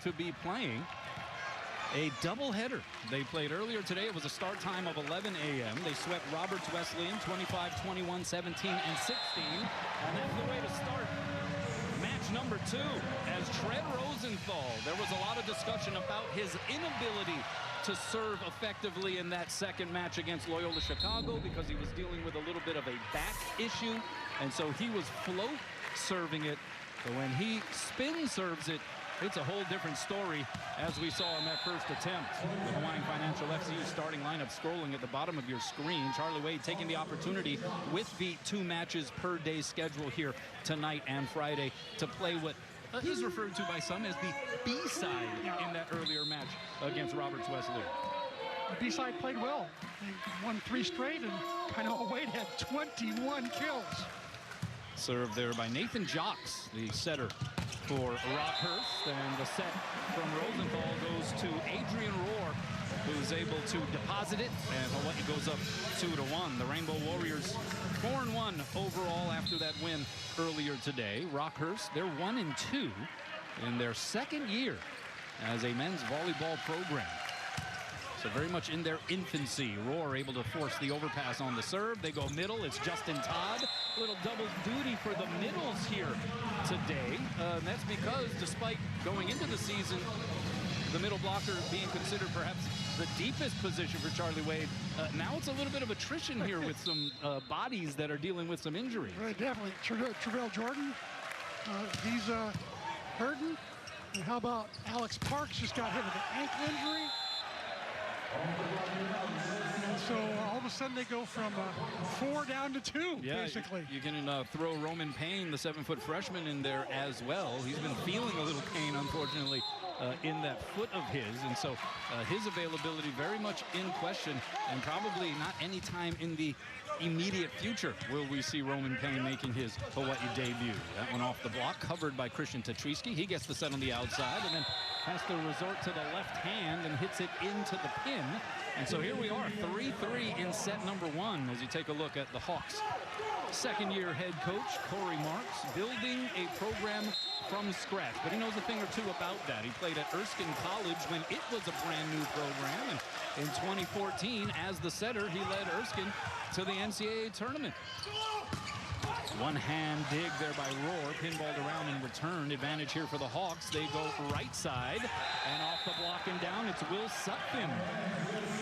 to be playing a doubleheader. They played earlier today. It was a start time of 11 a.m. They swept Roberts Wesleyan 25, 21, 17, and 16. And that's the way to start match number 2 as Tread Rosenthal. There was a lot of discussion about his inability to serve effectively in that second match against Loyola Chicago because he was dealing with a little bit of a back issue. And so he was float serving it. But when he spin serves it, it's a whole different story, as we saw in that first attempt. The Hawaiian Financial FCU starting lineup scrolling at the bottom of your screen. Charlie Wade taking the opportunity with the 2 matches per day schedule here tonight and Friday to play what is referred to by some as the B-side in that earlier match against Roberts Wesleyan. The B-side played well. They won 3 straight, and Kainoa Wade had 21 kills. Served there by Nathan Jocks, the setter for Rockhurst, and the set from Rosenthal goes to Adrian Rohr, who's able to deposit it, and Hawaii goes up 2-1. The Rainbow Warriors 4-1 overall after that win earlier today. Rockhurst, they're 1-2 in their second year as a men's volleyball program. So very much in their infancy. Rohr able to force the overpass on the serve. They go middle. It's Justin Todd. Little double duty for the middles here today. That's because despite going into the season, the middle blocker being considered perhaps the deepest position for Charlie Wade, now it's a little bit of attrition here with some bodies that are dealing with some injuries. Right, definitely. Travell Jordan, he's hurting. And how about Alex Parks, just got hit with an ankle injury. And so all of a sudden they go from 4 down to 2, basically. You can throw Roman Payne, the 7-foot freshman, in there as well. He's been feeling a little pain, unfortunately, in that foot of his. And so his availability very much in question, and probably not any time in the immediate future will we see Roman Payne making his Hawaii debut. That one off the block, covered by Christian Tatrisky. He gets the set on the outside, and then has to resort to the left hand and hits it into the pin. And so here we are, 3-3 in set number 1 as you take a look at the Hawks. Second-year head coach Corey Marks building a program from scratch, but he knows a thing or two about that. He played at Erskine College when it was a brand new program, and in 2014 as the setter he led Erskine to the NCAA tournament. One hand dig there by Rohr, pinballed around and returned. Advantage here for the Hawks. They go right side, and off the block and down, it's Will Sutphin.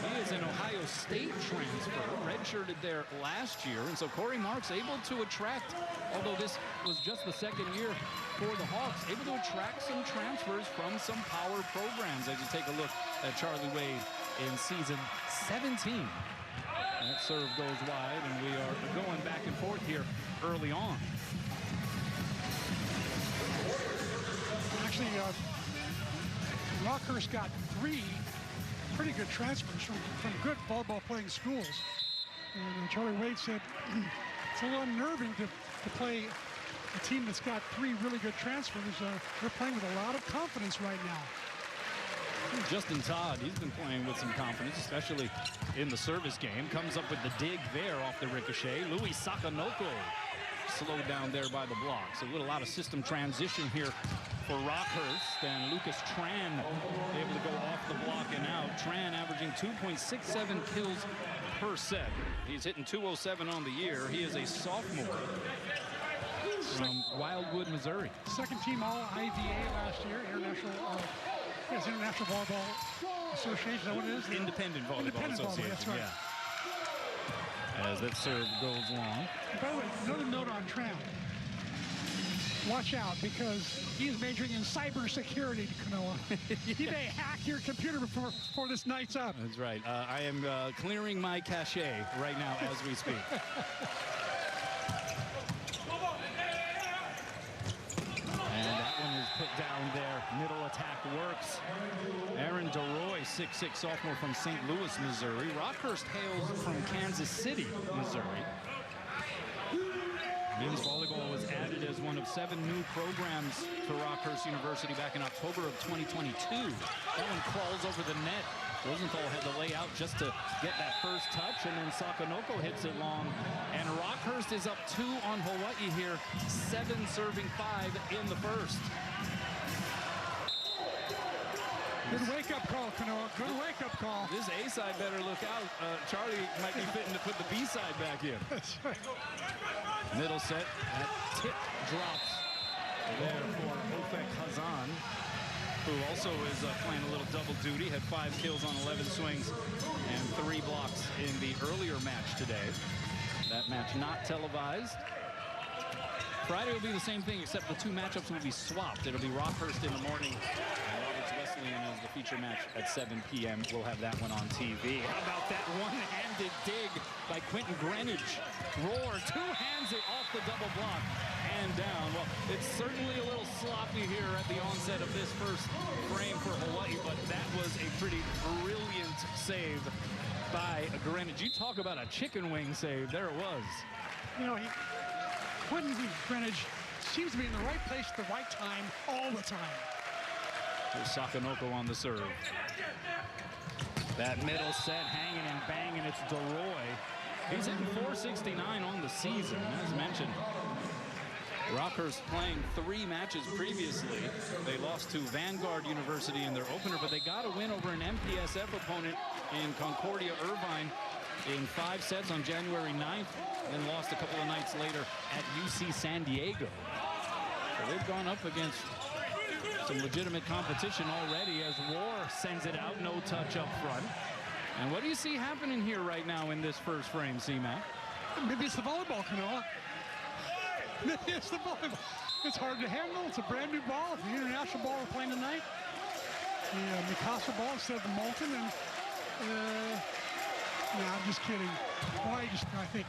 He is an Ohio State transfer, redshirted there last year, and so Corey Marks able to attract, although this was just the second year for the Hawks, able to attract some transfers from some power programs as you take a look at Charlie Wade in season 17. That serve goes wide, and we are going back and forth here early on. Actually, Rockhurst got 3 pretty good transfers from good volleyball playing schools. And Charlie Wade said it's a little unnerving to play a team that's got 3 really good transfers. They're playing with a lot of confidence right now. Justin Todd, he's been playing with some confidence, especially in the service game. Comes up with the dig there off the ricochet. Louis Sakanoko slowed down there by the block. So a little out of system transition here for Rockhurst, and Lucas Tran able to go off the block and out. Tran averaging 2.67 kills per set. He's hitting 207 on the year. He is a sophomore from Wildwood, Missouri. Second team all IVA last year, International Volleyball Association. Is that what it is? Independent Volleyball Association. That's right. Yeah. As that serve goes long. By the way, another note on Tran. Watch out, because he is majoring in cybersecurity, Kanoa. He may hack your computer before this night's up. That's right. I am clearing my cache right now as we speak. And that one is put down there. Middle attack works. Aaron DeRoy, 6'6", sophomore from St. Louis, Missouri. Rockhurst hails from Kansas City, Missouri. Men's volleyball was added as one of 7 new programs to Rockhurst University back in October of 2022. That one crawls over the net. Rosenthal had to lay out just to get that first touch, and then Sakanoko hits it long. And Rockhurst is up 2 on Hawaii here, 7 serving 5 in the first. Good wake-up call, Kanoa. Good wake-up call. This A side better look out. Charlie might be fitting to put the B side back in. That's right. Middle set. That tip drops there for Ofek Hazan, who also is playing a little double duty. Had 5 kills on 11 swings and 3 blocks in the earlier match today. That match not televised. Friday will be the same thing, except the 2 matchups will be swapped. It'll be Rockhurst in the morning and Roberts Wesleyan as the feature match at 7 p.m. We'll have that one on TV. How about that one-handed dig by Quentin Greenwich? Roar, 2 hands it off the double block and down. Well, it's certainly a little sloppy here at the onset of this first frame for Hawaii, but that was a pretty brilliant save by Greenwich. You talk about a chicken wing save. There it was. You know, Quentin Greenwich seems to be in the right place at the right time all the time. Here's Sakanoko on the serve. That middle set hanging and banging. It's DeRoy. He's hitting .469 on the season, as mentioned. Rockhurst playing 3 matches previously. They lost to Vanguard University in their opener, but they got a win over an MPSF opponent in Concordia Irvine in 5 sets on January 9th, then lost a couple of nights later at UC San Diego. So they've gone up against some legitimate competition already as Roar sends it out, no touch up front. And what do you see happening here right now in this first frame, C-Mac? Maybe it's the volleyball, Kanoa. Maybe it's the volleyball. It's hard to handle. It's a brand new ball. It's the international ball we're playing tonight. The Mikasa ball instead of the Molten. And no, I'm just kidding. Hawaii just, I think,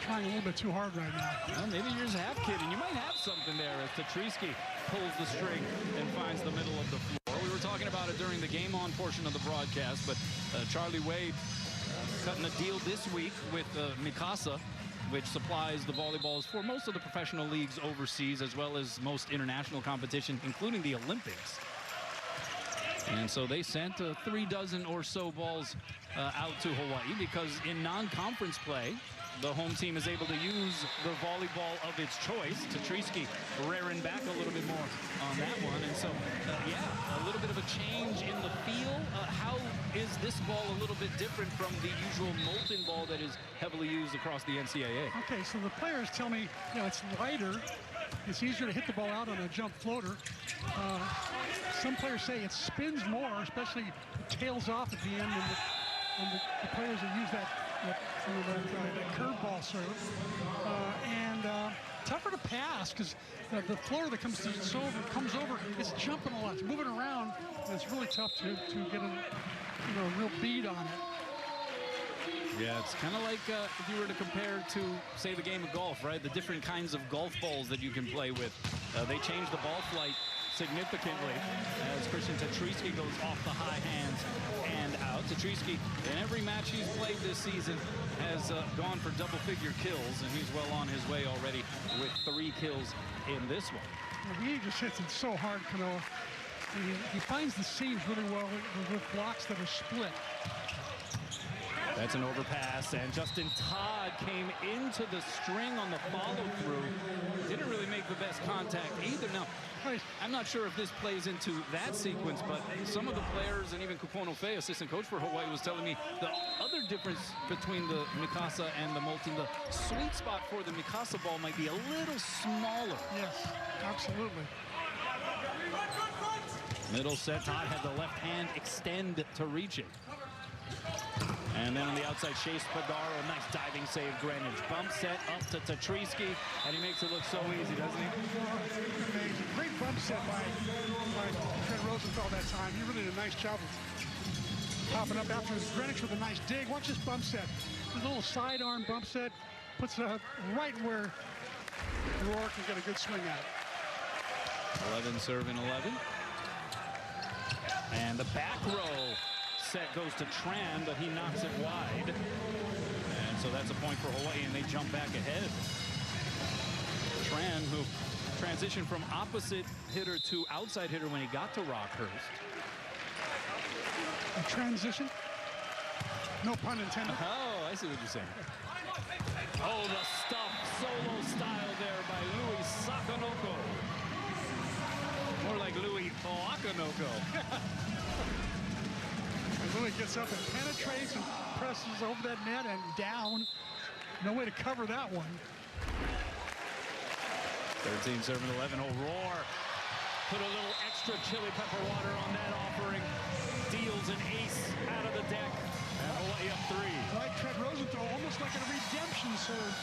trying a little bit too hard right now. Well, maybe you're just half kidding. You might have something there as Tatriski pulls the string and finds the middle of the floor. We were talking about it during the game on portion of the broadcast, but Charlie Wade cutting a deal this week with Mikasa, which supplies the volleyballs for most of the professional leagues overseas, as well as most international competition, including the Olympics. And so they sent 3 dozen or so balls out to Hawaii because in non-conference play, the home team is able to use the volleyball of its choice. Tatriski rearing back a little bit more on that one. And so, yeah, a little bit of a change in the feel. How is this ball a little bit different from the usual Molten ball that is heavily used across the NCAA? Okay, so the players tell me, you know, it's lighter. It's easier to hit the ball out on a jump floater. Some players say it spins more, especially it tails off at the end, and the players that use that curveball serve. And tougher to pass because the floater that comes over, it's jumping a lot, it's moving around, and it's really tough to get a real bead on it. Yeah, it's kind of like if you were to compare to, say, the game of golf, right? The different kinds of golf balls that you can play with. They change the ball flight significantly as Christian Tatriski goes off the high hands and out. Tatriski, in every match he's played this season, has gone for double-figure kills, and he's well on his way already with 3 kills in this one. Well, he just hits it so hard, Kanoa. He finds the seams really well with blocks that are split. That's an overpass, and Justin Todd came into the string on the follow-through. Didn't really make the best contact either. Now, I'm not sure if this plays into that sequence, but some of the players, and even Kupono Fei, assistant coach for Hawaii, was telling me the other difference between the Mikasa and the Molten, the sweet spot for the Mikasa ball might be a little smaller. Yes, absolutely. Middle set, Todd had the left hand extend to reach it. And then on the outside, Chase Padaro, nice diving save, Greenwich. Bump set up to Tatriski, and he makes it look so easy, doesn't he? Amazing. Great bump set by Trent Rosenfeld that time. He really did a nice job of popping up after Greenwich with a nice dig. Watch this bump set. A little sidearm bump set. Puts it right where Roar can get a good swing at it. 11 serving 11. And the back row set goes to Tran, but he knocks it wide. And so that's a point for Hawaii, and they jump back ahead. Tran, who transitioned from opposite hitter to outside hitter when he got to Rockhurst. A transition? No pun intended. Oh, I see what you're saying. Oh, the stuff solo style there by Louis Sakanoko. More like Louis Oakanoko. And Lily gets up and penetrates and presses over that net and down. No way to cover that one. 13-7-11. Roar. Put a little extra chili pepper water on that offering. Deals an ace out of the deck. And Hawaii up 3. Right, Trent Rosenthal, almost like a redemption serve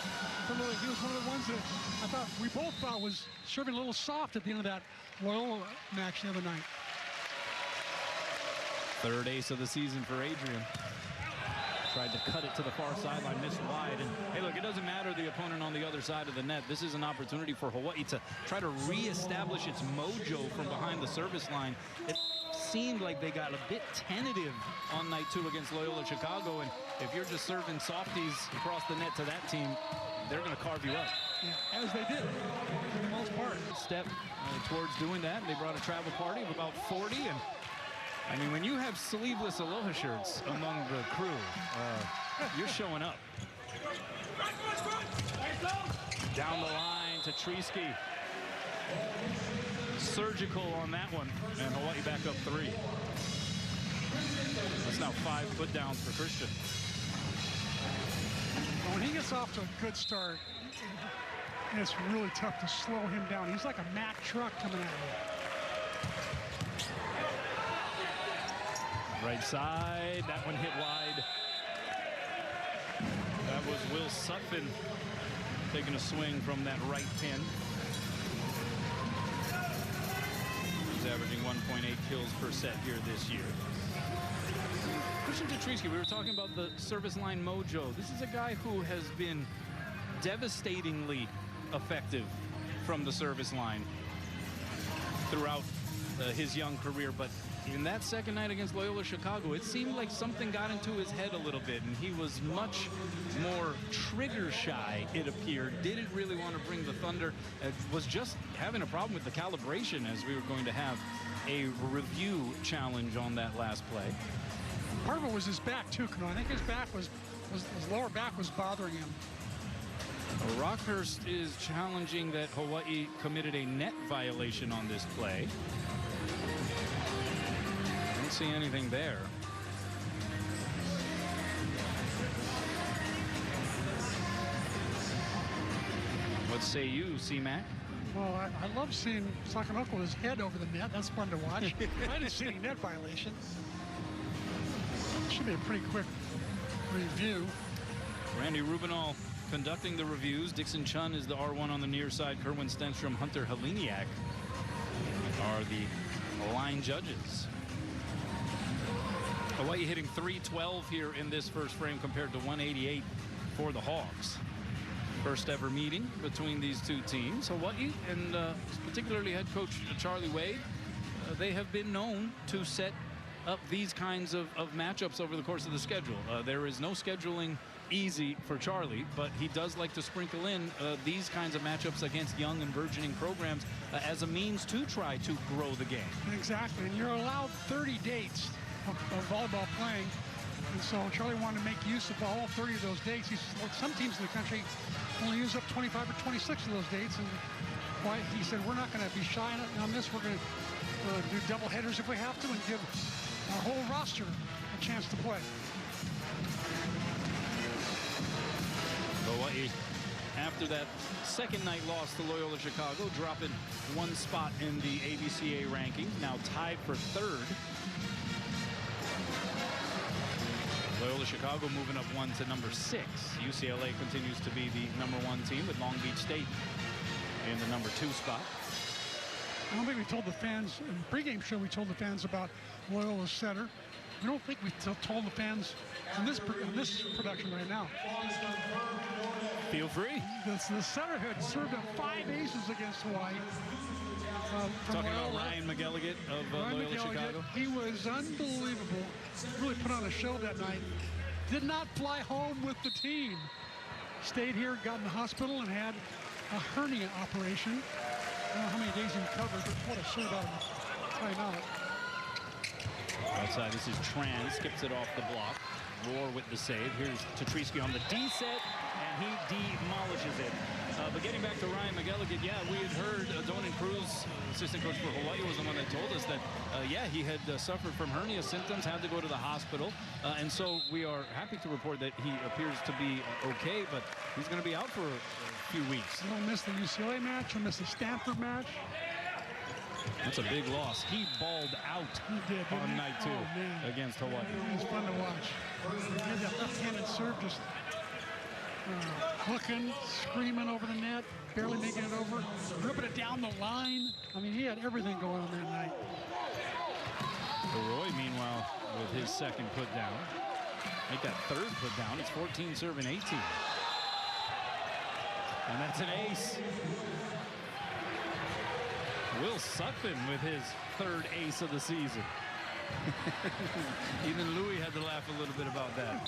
for Lily. He was one of the ones that I thought we both thought was serving a little soft at the end of that Loyola match the other night. Third ace of the season for Adrian. Tried to cut it to the far sideline, missed wide. And hey, look, it doesn't matter the opponent on the other side of the net. This is an opportunity for Hawaii to try to reestablish its mojo from behind the service line. It seemed like they got a bit tentative on night 2 against Loyola Chicago. And if you're just serving softies across the net to that team, they're going to carve you up. Yeah, as they did, for the most part. Step towards doing that. They brought a travel party of about 40. And I mean, when you have sleeveless Aloha shirts among the crew, you're showing up. Down the line to Treesky. Surgical on that one, and Hawaii back up 3. That's now 5 put downs for Christian. When he gets off to a good start, it's really tough to slow him down. He's like a Mack truck coming at him. Right side, that one hit wide. That was Will Sutphin taking a swing from that right pin. He's averaging 1.8 kills per set here this year. Christian Tetrisky, we were talking about the service line mojo. This is a guy who has been devastatingly effective from the service line throughout his young career, but in that second night against Loyola Chicago, it seemed like something got into his head a little bit, and he was much more trigger shy, it appeared. Didn't really want to bring the thunder. Was just having a problem with the calibration, as we were going to have a review challenge on that last play. Part of it was his back too, Kano. I think his back was his lower back was bothering him. Rockhurst is challenging that Hawaii committed a net violation on this play. Don't see anything there. What say you, C-Mac? Well, I love seeing Sakamoko with his head over the net. That's fun to watch. I didn't see any net violation. Should be a pretty quick review. Randy Rubinall conducting the reviews. Dixon Chun is the R1 on the near side. Kerwin Stenstrom, Hunter Heleniak are the line judges. Hawaii hitting 312 here in this first frame compared to 188 for the Hawks. First ever meeting between these two teams. Hawaii and particularly head coach Charlie Wade, they have been known to set up these kinds of matchups over the course of the schedule. There is no scheduling easy for Charlie, but he does like to sprinkle in these kinds of matchups against young and burgeoning programs as a means to try to grow the game. Exactly, and you're allowed 30 dates of volleyball playing, and so Charlie wanted to make use of all 30 of those dates. He said, like, some teams in the country only use up 25 or 26 of those dates, and he said, we're not going to be shy on this. We're going to do double headers if we have to, and give our whole roster a chance to play. Hawaii, after that second night loss to Loyola Chicago, dropping one spot in the ABCA rankings, now tied for third. Loyola Chicago moving up 1 to number 6. UCLA continues to be the #1 team with Long Beach State in the #2 spot. I don't think we told the fans in the pregame show. We told the fans about Loyola's setter. We don't think we told the fans in this production right now. Feel free. The setter had served up 5 aces against Hawaii. Talking about Ryan McElligott of Loyola Chicago. He was unbelievable. Really put on a show that night. Did not fly home with the team. Stayed here, got in the hospital, and had a hernia operation. I don't know how many days he recovered, but what a shootout timeout. outside. This is Tran, skips it off the block. Roar with the save. Here's Tatriski on the D set, and he demolishes it. But getting back to Ryan McElligott, yeah, we had heard Donan Cruz, assistant coach for Hawaii, was the one that told us that, yeah, he had suffered from hernia symptoms, had to go to the hospital. And so we are happy to report that he appears to be okay, but he's going to be out for a few weeks. He'll miss the UCLA match. He'll miss the Stanford match. That's a big loss. He balled out on night 2 against Hawaii. It was fun to watch. He had that left-handed serve just hooking, screaming over the net, barely making it over, ripping it down the line. I mean, he had everything going on that night. Roy, meanwhile, with his second put down. Make that third put down. It's 14 serving 18. And that's an ace. Will Sutphin with his third ace of the season. Even Louis had to laugh a little bit about that.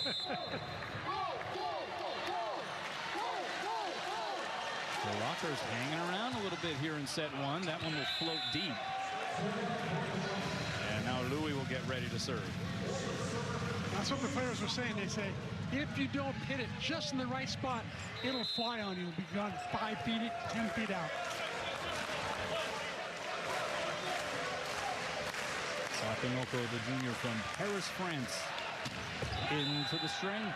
So Rockhurst hanging around a little bit here in set 1. That one will float deep. And now Louis will get ready to serve. That's what the players were saying. They say, if you don't hit it just in the right spot, it'll fly on you. It'll be gone 5 feet, 10 feet out. Sakanoko, the junior from Paris, France, into the string.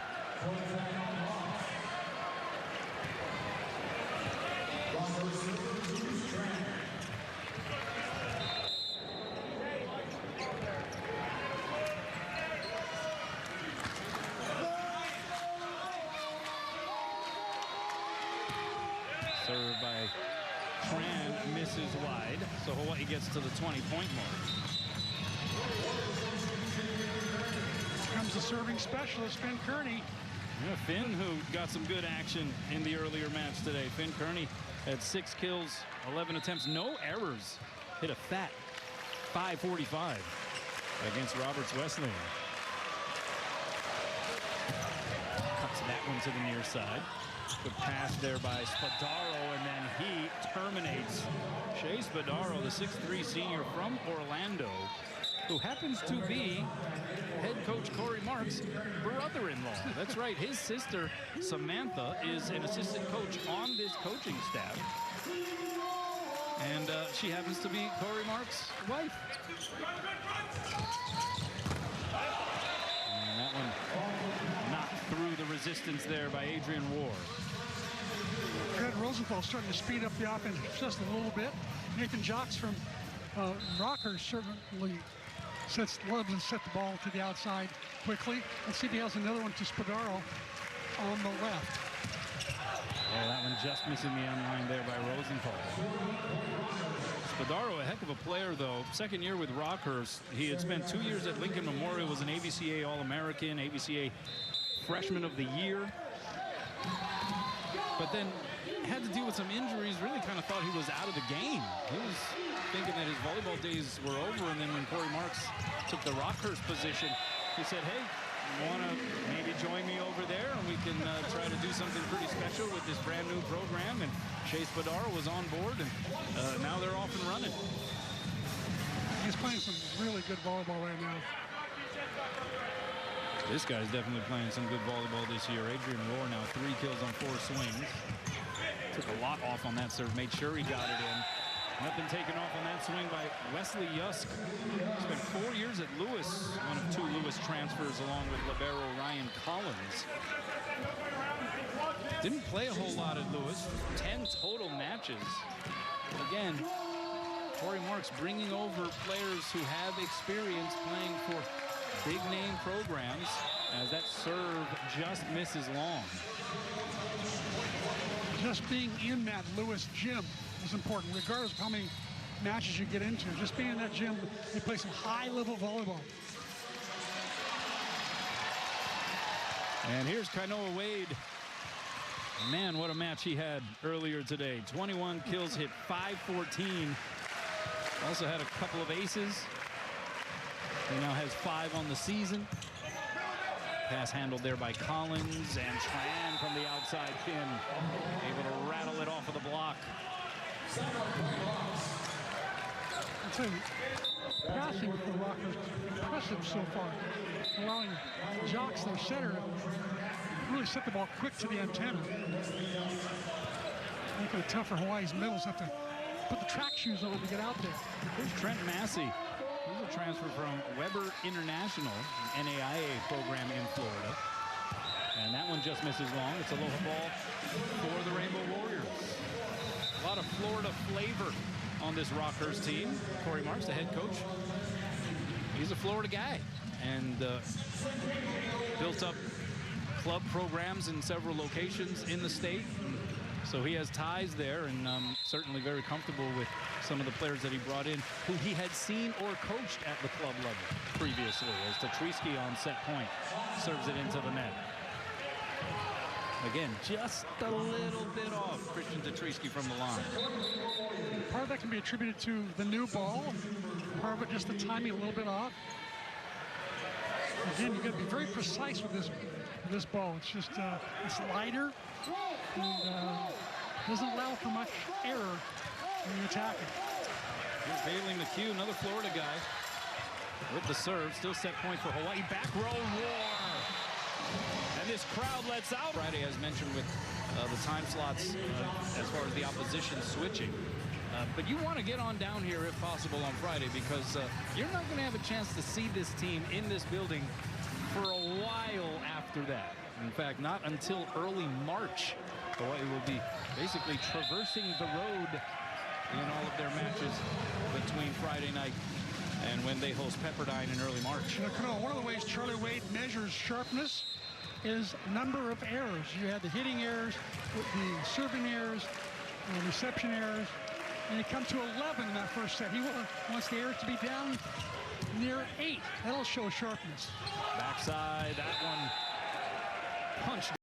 Served by Tran, misses wide, so Hawaii gets to the 20-point mark. Here comes the serving specialist, Finn Kearney. Yeah, Finn, who got some good action in the earlier match today. Finn Kearney had 6 kills, 11 attempts, no errors. Hit a fat 545 against Roberts Wesleyan. Cuts that one to the near side. Good pass there by Spadaro, and then he terminates. Shea Spadaro, the 6'3" senior from Orlando, who happens to be head coach Corey Marks' brother-in-law. That's right, his sister Samantha is an assistant coach on this coaching staff. And she happens to be Corey Marks' wife. And that one knocked through the resistance there by Adrian Rohr. Fred Rosenthal starting to speed up the offense just a little bit. Nathan Jocks from Rockhurst certainly loves to set the ball to the outside quickly. Let's see if he has another one to Spadaro on the left. Yeah, that one just missing the end line there by Rosenthal. Spadaro, a heck of a player, though. Second year with Rockhurst. He had spent 2 years at Lincoln Memorial, was an ABCA All-American, ABCA Freshman of the Year. But then had to deal with some injuries, really kind of thought he was out of the game. He was thinking that his volleyball days were over, and then when Corey Marks took the Rockhurst position, he said, hey, you want to maybe join me over there, and we can try to do something pretty special with this brand new program. And Shea Spadaro was on board, and now they're off and running. He's playing some really good volleyball right now. This guy's definitely playing some good volleyball this year. Adrian Rohr now 3 kills on 4 swings. Took a lot off on that serve, made sure he got it in. Nothing taken off on that swing by Wesley Yusk. Spent 4 years at Lewis, one of 2 Lewis transfers along with libero Ryan Collins. Didn't play a whole lot at Lewis, 10 total matches. But again, Corey Marks bringing over players who have experience playing for big name programs, as that serve just misses long. Just being in that Lewis gym is important, regardless of how many matches you get into. Just being in that gym, you play some high-level volleyball. And here's Kainoa Wade. Man, what a match he had earlier today. 21 kills, hit 514. Also had a couple of aces. He now has 5 on the season. Pass handled there by Collins, and Tran from the outside pin, able to rattle it off of the block. I'll tell you, passing for Rockhurst, aggressive so far, allowing Jocks, their center, to really set the ball quick to the antenna. Making it tough for Hawaii's middles, have to put the track shoes on to get out there. Here's Trent Massey. He's a transfer from Weber International, an NAIA program in Florida. And that one just misses long. It's a aloha ball for the Rainbow Warriors. A lot of Florida flavor on this Rockhurst team. Corey Marks, the head coach, he's a Florida guy, and built up club programs in several locations in the state. So he has ties there, and certainly very comfortable with some of the players that he brought in who he had seen or coached at the club level previously, as Tatrisky on set point serves it into the net. Again, just a little bit off Christian Tatrisky from the line. Part of that can be attributed to the new ball. Part of it just the timing a little bit off. Again, you've got to be very precise with this ball. It's just it's lighter and doesn't allow for much error when you attack it. Here's Bailey McHugh, another Florida guy, with the serve. Still set point for Hawaii. Back row war. And this crowd lets out. Friday, as mentioned, with the time slots as far as the opposition switching. But you want to get on down here if possible on Friday, because you're not going to have a chance to see this team in this building for a while after that. In fact, not until early March. Hawaii will be basically traversing the road in all of their matches between Friday night and when they host Pepperdine in early March. One of the ways Charlie Wade measures sharpness is number of errors. You had the hitting errors, the serving errors, the reception errors, and he comes to 11 in that first set. He wants the errors to be down near 8. That'll show sharpness. Backside, that one punched